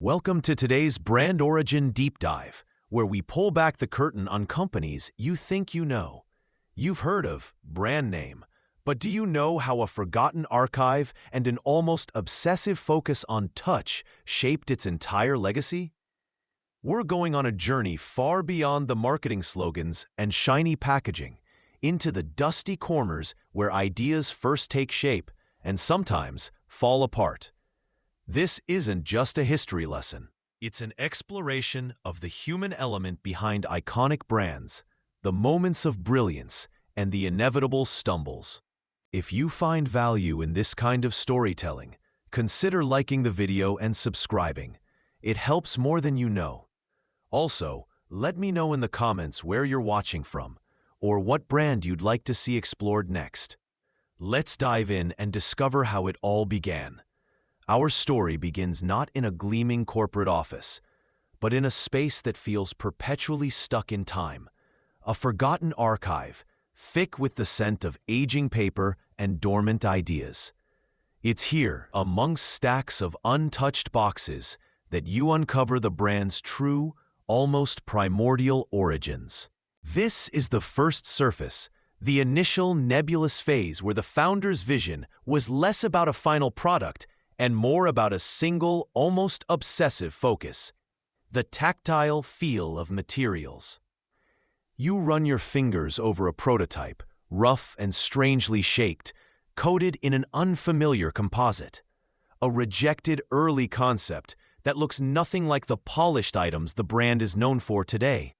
Welcome to today's Brand Origin Deep Dive, where we pull back the curtain on companies you think you know. You've heard of brand name, but do you know how a forgotten archive and an almost obsessive focus on touch shaped its entire legacy? We're going on a journey far beyond the marketing slogans and shiny packaging, into the dusty corners where ideas first take shape and sometimes fall apart. This isn't just a history lesson. It's an exploration of the human element behind iconic brands, the moments of brilliance, and the inevitable stumbles. If you find value in this kind of storytelling, consider liking the video and subscribing. It helps more than you know. Also, let me know in the comments where you're watching from, or what brand you'd like to see explored next. Let's dive in and discover how it all began. Our story begins not in a gleaming corporate office, but in a space that feels perpetually stuck in time, a forgotten archive, thick with the scent of aging paper and dormant ideas. It's here, amongst stacks of untouched boxes, that you uncover the brand's true, almost primordial origins. This is the first surface, the initial nebulous phase where the founder's vision was less about a final product and more about a single, almost obsessive focus: the tactile feel of materials. You run your fingers over a prototype, rough and strangely shaped, coated in an unfamiliar composite. A rejected early concept that looks nothing like the polished items the brand is known for today.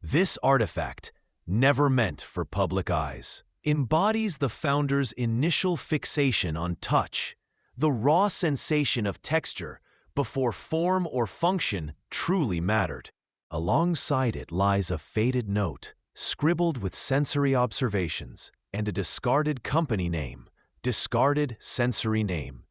This artifact, never meant for public eyes, embodies the founder's initial fixation on touch, the raw sensation of texture before form or function truly mattered. Alongside it lies a faded note, scribbled with sensory observations, and a discarded company name, discarded sensory name.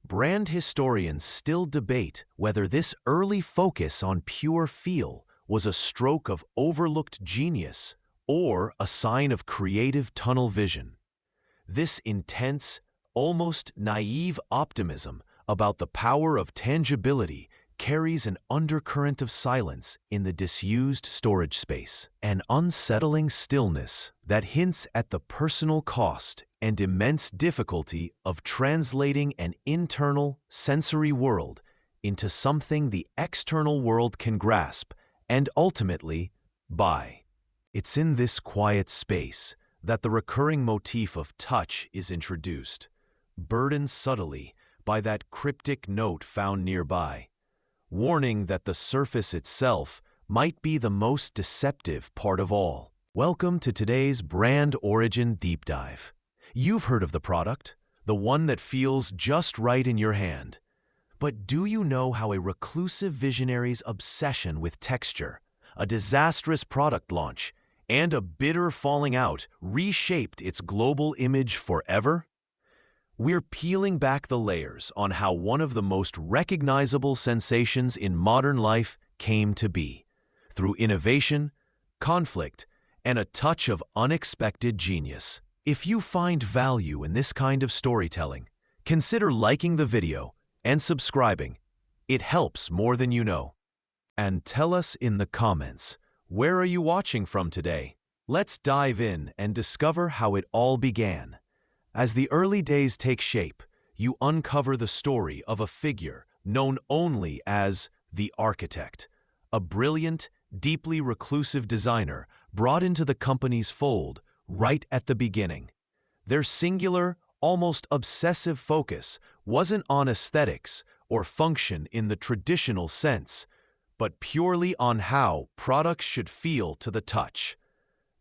Brand historians still debate whether this early focus on pure feel was a stroke of overlooked genius or a sign of creative tunnel vision. This intense, almost naive optimism about the power of tangibility carries an undercurrent of silence in the disused storage space, an unsettling stillness that hints at the personal cost and immense difficulty of translating an internal, sensory world into something the external world can grasp and ultimately buy. It's in this quiet space that the recurring motif of touch is introduced, burdened subtly by that cryptic note found nearby, warning that the surface itself might be the most deceptive part of all. Welcome to today's Brand Origin Deep Dive. You've heard of the product, the one that feels just right in your hand. But do you know how a reclusive visionary's obsession with texture, a disastrous product launch, and a bitter falling out reshaped its global image forever? We're peeling back the layers on how one of the most recognizable sensations in modern life came to be, through innovation, conflict, and a touch of unexpected genius. If you find value in this kind of storytelling, consider liking the video and subscribing. It helps more than you know. And tell us in the comments, where are you watching from today? Let's dive in and discover how it all began. As the early days take shape, you uncover the story of a figure known only as the architect, a brilliant, deeply reclusive designer brought into the company's fold right at the beginning. Their singular, almost obsessive focus wasn't on aesthetics or function in the traditional sense, but purely on how products should feel to the touch.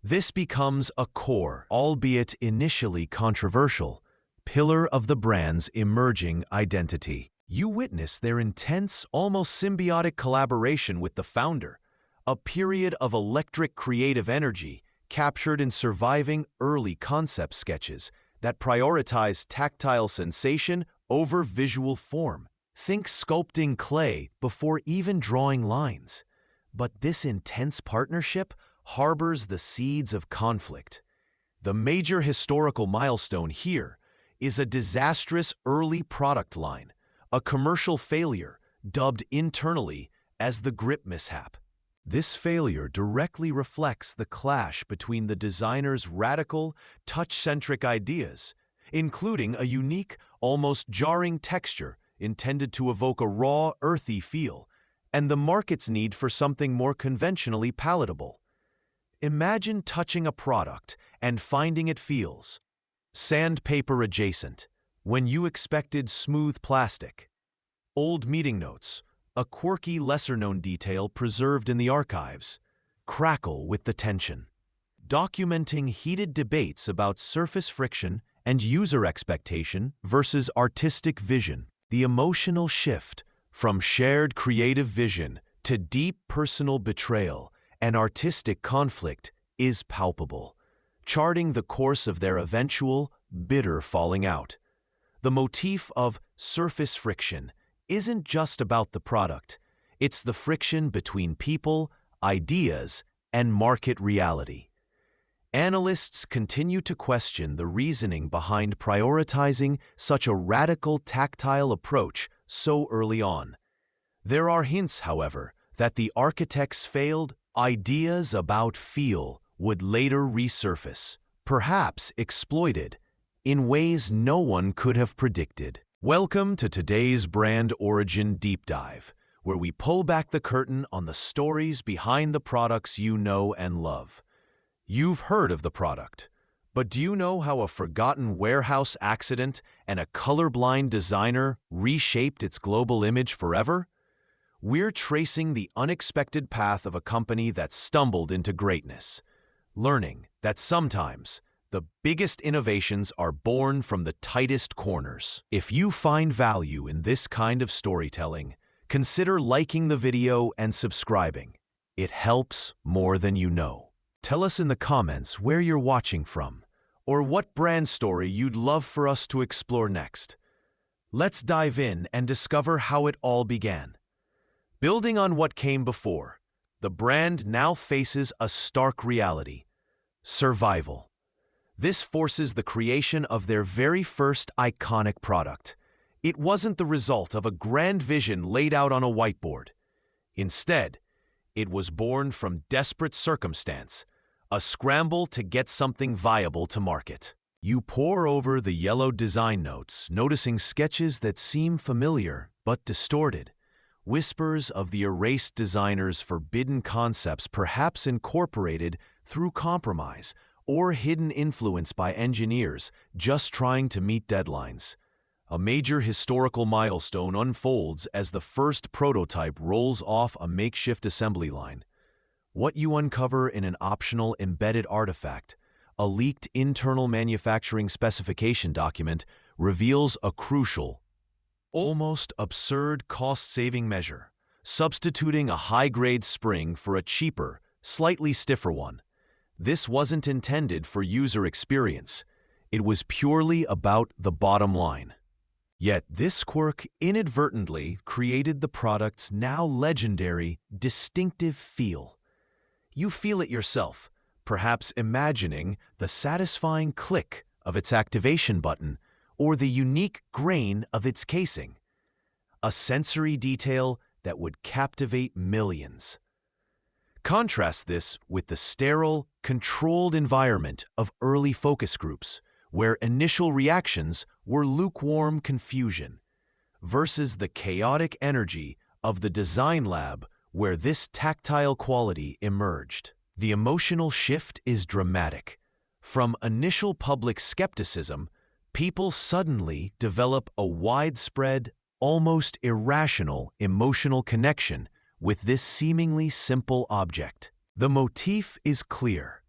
This becomes a core, albeit initially controversial, pillar of the brand's emerging identity. You witness their intense, almost symbiotic collaboration with the founder, a period of electric creative energy captured in surviving early concept sketches that prioritize tactile sensation over visual form. Think sculpting clay before even drawing lines. But this intense partnership harbors the seeds of conflict. The major historical milestone here is a disastrous early product line, a commercial failure dubbed internally as the grip mishap. This failure directly reflects the clash between the designer's radical, touch-centric ideas, including a unique, almost jarring texture intended to evoke a raw, earthy feel, and the market's need for something more conventionally palatable. Imagine touching a product and finding it feels sandpaper adjacent when you expected smooth plastic. Old meeting notes, a quirky lesser-known detail preserved in the archives, crackle with the tension. Documenting heated debates about surface friction and user expectation versus artistic vision. The emotional shift from shared creative vision to deep personal betrayal and artistic conflict is palpable, charting the course of their eventual, bitter falling out. The motif of surface friction isn't just about the product. It's the friction between people, ideas, and market reality. Analysts continue to question the reasoning behind prioritizing such a radical tactile approach so early on. There are hints, however, that the architects' failed ideas about feel would later resurface, perhaps exploited, in ways no one could have predicted. Welcome to today's Brand Origin Deep Dive, where we pull back the curtain on the stories behind the products you know and love. You've heard of the product, but do you know how a forgotten warehouse accident and a colorblind designer reshaped its global image forever? We're tracing the unexpected path of a company that stumbled into greatness, learning that sometimes the biggest innovations are born from the tightest corners. If you find value in this kind of storytelling, consider liking the video and subscribing. It helps more than you know. Tell us in the comments where you're watching from, or what brand story you'd love for us to explore next. Let's dive in and discover how it all began. Building on what came before, the brand now faces a stark reality: survival. This forces the creation of their very first iconic product. It wasn't the result of a grand vision laid out on a whiteboard. Instead, it was born from desperate circumstance, a scramble to get something viable to market. You pore over the yellowed design notes, noticing sketches that seem familiar but distorted, whispers of the erased designer's forbidden concepts perhaps incorporated through compromise or hidden influence by engineers just trying to meet deadlines. A major historical milestone unfolds as the first prototype rolls off a makeshift assembly line. What you uncover in an optional embedded artifact, a leaked internal manufacturing specification document, reveals a crucial, almost absurd cost-saving measure, substituting a high-grade spring for a cheaper, slightly stiffer one. This wasn't intended for user experience. It was purely about the bottom line. Yet this quirk inadvertently created the product's now legendary, distinctive feel. You feel it yourself, perhaps imagining the satisfying click of its activation button or the unique grain of its casing, a sensory detail that would captivate millions. Contrast this with the sterile, controlled environment of early focus groups, where initial reactions were lukewarm confusion, versus the chaotic energy of the design lab where this tactile quality emerged. The emotional shift is dramatic. From initial public skepticism, people suddenly develop a widespread, almost irrational emotional connection with this seemingly simple object. The motif is clear.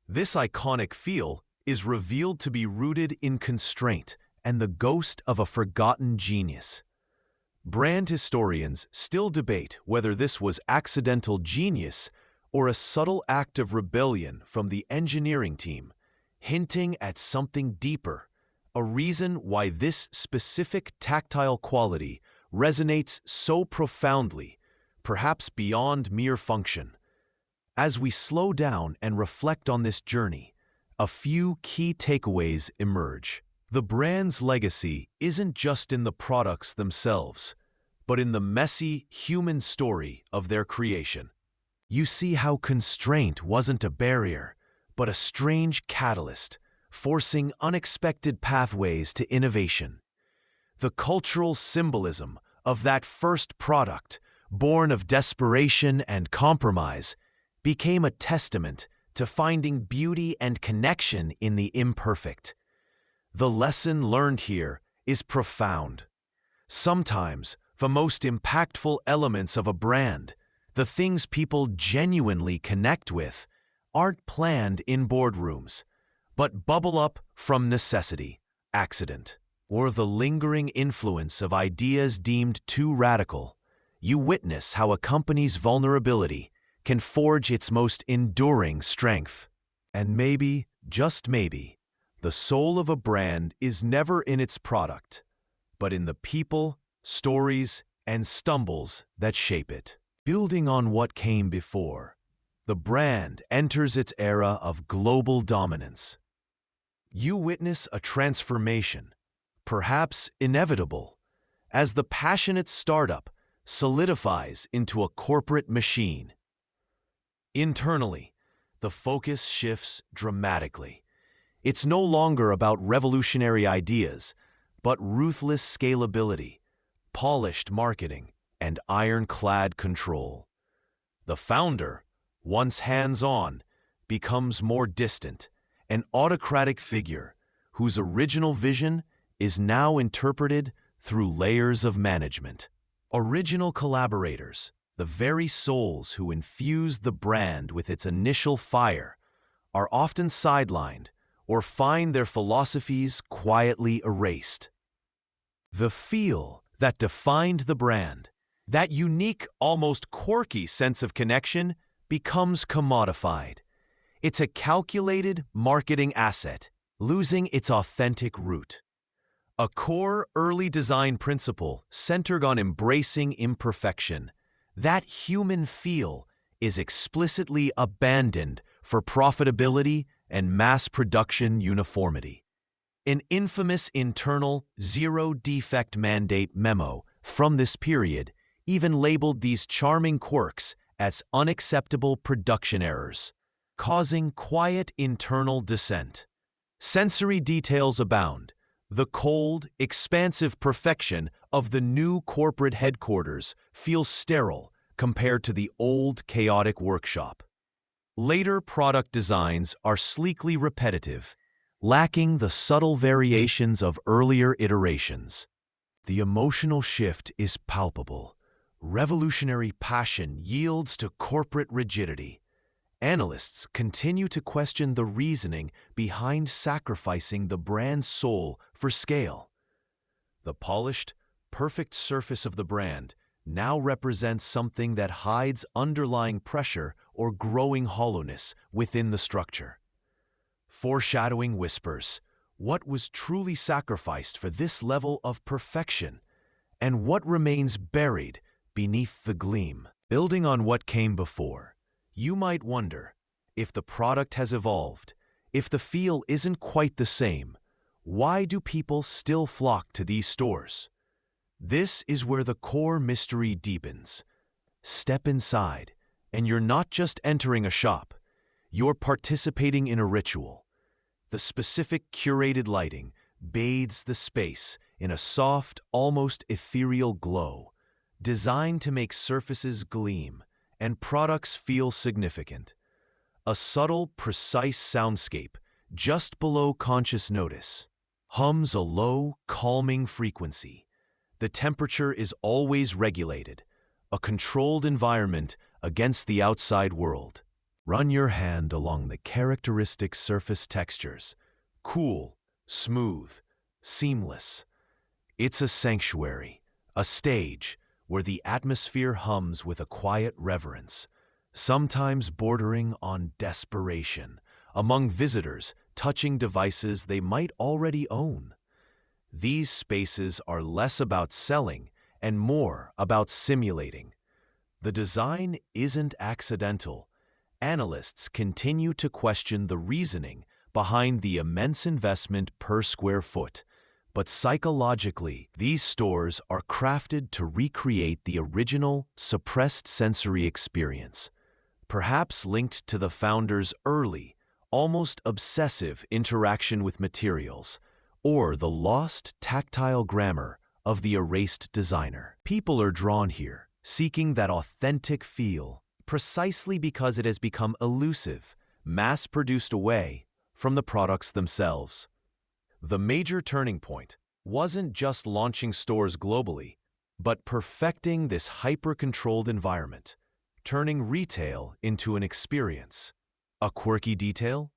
This iconic feel is revealed to be rooted in constraint and the ghost of a forgotten genius. Brand historians still debate whether this was accidental genius or a subtle act of rebellion from the engineering team, hinting at something deeper, a reason why this specific tactile quality resonates so profoundly, perhaps beyond mere function. As we slow down and reflect on this journey, a few key takeaways emerge. The brand's legacy isn't just in the products themselves, but in the messy human story of their creation. You see how constraint wasn't a barrier, but a strange catalyst, forcing unexpected pathways to innovation. The cultural symbolism of that first product, born of desperation and compromise, became a testament to finding beauty and connection in the imperfect. The lesson learned here is profound. Sometimes, the most impactful elements of a brand, the things people genuinely connect with, aren't planned in boardrooms, but bubble up from necessity, accident, or the lingering influence of ideas deemed too radical. You witness how a company's vulnerability can forge its most enduring strength. And maybe, just maybe, the soul of a brand is never in its product, but in the people, stories, and stumbles that shape it. Building on what came before, the brand enters its era of global dominance. You witness a transformation, perhaps inevitable, as the passionate startup solidifies into a corporate machine. Internally, the focus shifts dramatically. It's no longer about revolutionary ideas, but ruthless scalability, polished marketing, and ironclad control. The founder, once hands-on, becomes more distant, an autocratic figure whose original vision is now interpreted through layers of management. Original collaborators, the very souls who infused the brand with its initial fire, are often sidelined or find their philosophies quietly erased. The feel that defined the brand, that unique, almost quirky sense of connection, becomes commodified. It's a calculated marketing asset, losing its authentic root. A core early design principle centered on embracing imperfection, that human feel is explicitly abandoned for profitability and mass production uniformity. An infamous internal zero-defect mandate memo from this period even labeled these charming quirks as unacceptable production errors, causing quiet internal dissent. Sensory details abound. The cold, expansive perfection of the new corporate headquarters feels sterile compared to the old, chaotic workshop. Later product designs are sleekly repetitive, lacking the subtle variations of earlier iterations. The emotional shift is palpable. Revolutionary passion yields to corporate rigidity. Analysts continue to question the reasoning behind sacrificing the brand's soul for scale. The polished, perfect surface of the brand now represents something that hides underlying pressure or growing hollowness within the structure. Foreshadowing whispers, what was truly sacrificed for this level of perfection, and what remains buried beneath the gleam? Building on what came before, you might wonder, if the product has evolved, if the feel isn't quite the same, why do people still flock to these stores? This is where the core mystery deepens. Step inside, and you're not just entering a shop, you're participating in a ritual. The specific curated lighting bathes the space in a soft, almost ethereal glow, designed to make surfaces gleam and products feel significant. A subtle, precise soundscape just below conscious notice hums a low, calming frequency. The temperature is always regulated, a controlled environment against the outside world. Run your hand along the characteristic surface textures. Cool, smooth, seamless. It's a sanctuary, a stage where the atmosphere hums with a quiet reverence, sometimes bordering on desperation, among visitors touching devices they might already own. These spaces are less about selling and more about simulating. The design isn't accidental. Analysts continue to question the reasoning behind the immense investment per square foot, But psychologically, these stores are crafted to recreate the original, suppressed sensory experience, perhaps linked to the founder's early, almost obsessive interaction with materials, or the lost tactile grammar of the erased designer. People are drawn here, seeking that authentic feel, precisely because it has become elusive, mass-produced away from the products themselves. The major turning point wasn't just launching stores globally, but perfecting this hyper-controlled environment, turning retail into an experience. A quirky detail?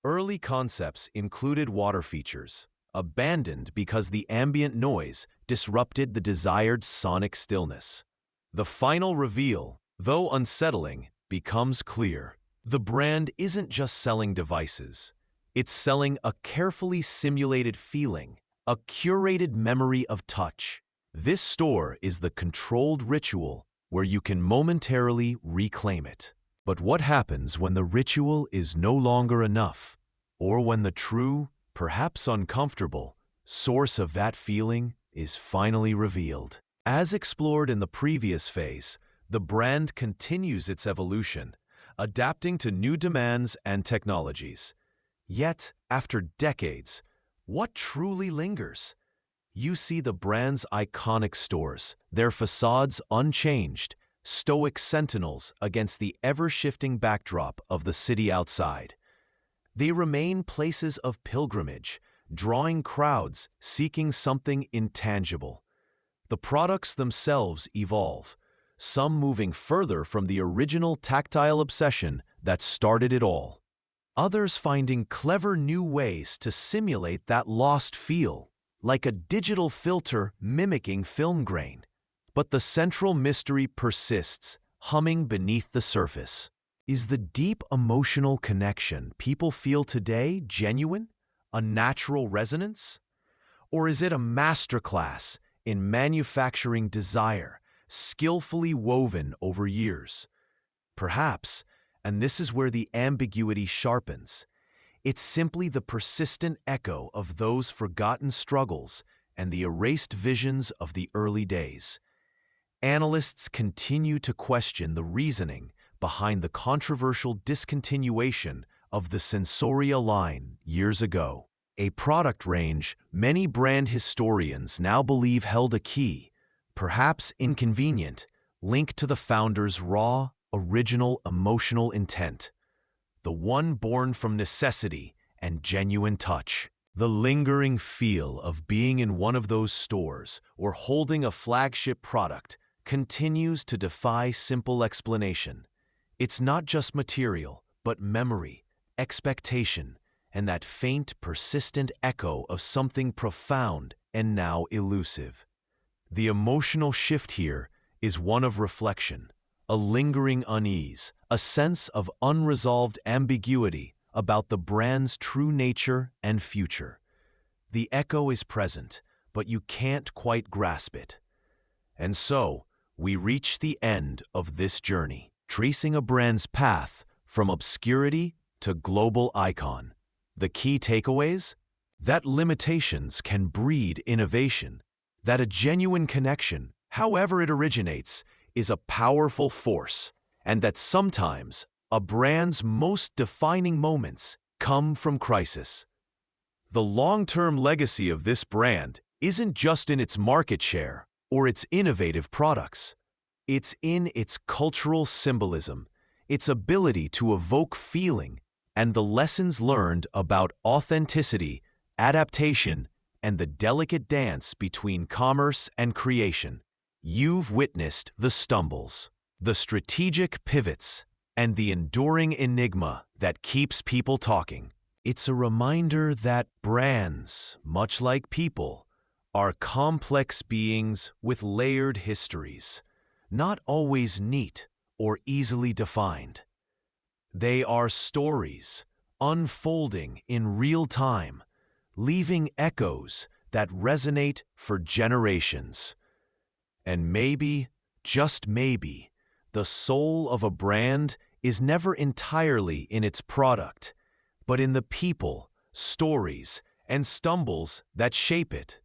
Early concepts included water features, abandoned because the ambient noise disrupted the desired sonic stillness. The final reveal, though unsettling, becomes clear. The brand isn't just selling devices. It's selling a carefully simulated feeling, a curated memory of touch. This store is the controlled ritual where you can momentarily reclaim it. But what happens when the ritual is no longer enough, or when the true, perhaps uncomfortable, source of that feeling is finally revealed? As explored in the previous phase, the brand continues its evolution, adapting to new demands and technologies. Yet, after decades, what truly lingers? You see the brand's iconic stores, their facades unchanged, stoic sentinels against the ever-shifting backdrop of the city outside. They remain places of pilgrimage, drawing crowds seeking something intangible. The products themselves evolve, some moving further from the original tactile obsession that started it all. Others finding clever new ways to simulate that lost feel, like a digital filter mimicking film grain. But the central mystery persists, humming beneath the surface. Is the deep emotional connection people feel today genuine, a natural resonance? Or is it a masterclass in manufacturing desire, skillfully woven over years? Perhaps, and this is where the ambiguity sharpens, it's simply the persistent echo of those forgotten struggles and the erased visions of the early days. Analysts continue to question the reasoning behind the controversial discontinuation of the Sensoria line years ago, a product range many brand historians now believe held a key, perhaps inconvenient, link to the founder's raw, original emotional intent, the one born from necessity and genuine touch. The lingering feel of being in one of those stores or holding a flagship product continues to defy simple explanation. It's not just material, but memory, expectation, and that faint, persistent echo of something profound and now elusive. The emotional shift here is one of reflection, a lingering unease, a sense of unresolved ambiguity about the brand's true nature and future. The echo is present, but you can't quite grasp it. And so, we reach the end of this journey, tracing a brand's path from obscurity to global icon. The key takeaways? That limitations can breed innovation, that a genuine connection, however it originates, is a powerful force, and that sometimes a brand's most defining moments come from crisis. The long-term legacy of this brand isn't just in its market share or its innovative products. It's in its cultural symbolism, its ability to evoke feeling, and the lessons learned about authenticity, adaptation, and the delicate dance between commerce and creation. You've witnessed the stumbles, the strategic pivots, and the enduring enigma that keeps people talking. It's a reminder that brands, much like people, are complex beings with layered histories, not always neat or easily defined. They are stories, unfolding in real time, leaving echoes that resonate for generations. And maybe, just maybe, the soul of a brand is never entirely in its product, but in the people, stories, and stumbles that shape it.